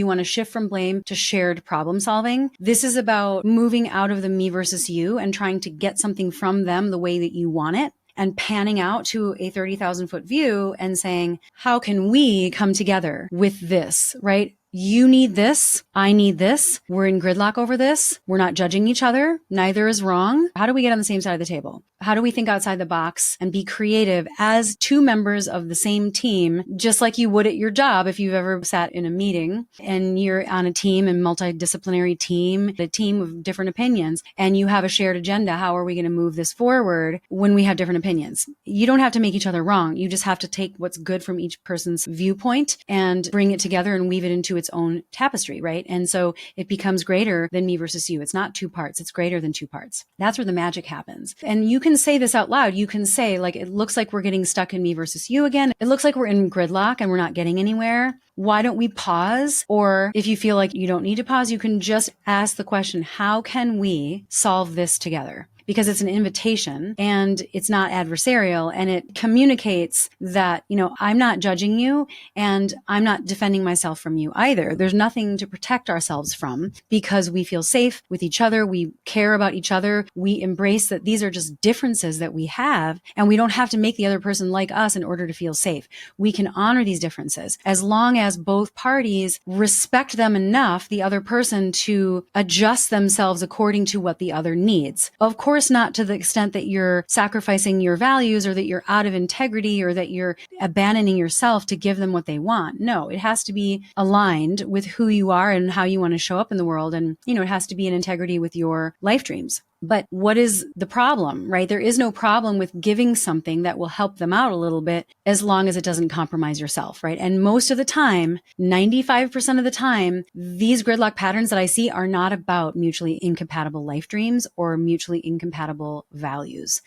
You want to shift from blame to shared problem solving. This is about moving out of the me versus you and trying to get something from them the way that you want it, and panning out to a 30,000 foot view and saying, how can we come together with this, right? You need this. I need this. We're in gridlock over this. We're not judging each other. Neither is wrong. How do we get on the same side of the table? How do we think outside the box and be creative as two members of the same team, just like you would at your job if you've ever sat in a meeting and you're on a team, a multidisciplinary team, a team of different opinions, and you have a shared agenda. How are we going to move this forward when we have different opinions? You don't have to make each other wrong. You just have to take what's good from each person's viewpoint and bring it together and weave it into its own tapestry, right? And so it becomes greater than me versus you. It's not two parts. It's greater than two parts. That's where the magic happens. And you can say this out loud. You can say, like, it looks like we're getting stuck in me versus you again. It looks like we're in gridlock and we're not getting anywhere. Why don't we pause? Or if you feel like you don't need to pause, you can just ask the question, how can we solve this together? Because it's an invitation and it's not adversarial, and it communicates that, I'm not judging you and I'm not defending myself from you either. There's nothing to protect ourselves from because we feel safe with each other. We care about each other. We embrace that these are just differences that we have, and we don't have to make the other person like us in order to feel safe. We can honor these differences as long as both parties respect them enough, the other person, to adjust themselves according to what the other needs. Of course, not to the extent that you're sacrificing your values or that you're out of integrity or that you're abandoning yourself to give them what they want. No, it has to be aligned with who you are and how you want to show up in the world. And, it has to be in integrity with your life dreams. But what is the problem, right? There is no problem with giving something that will help them out a little bit as long as it doesn't compromise yourself, right? And most of the time, 95% of the time, these gridlock patterns that I see are not about mutually incompatible life dreams or mutually incompatible values.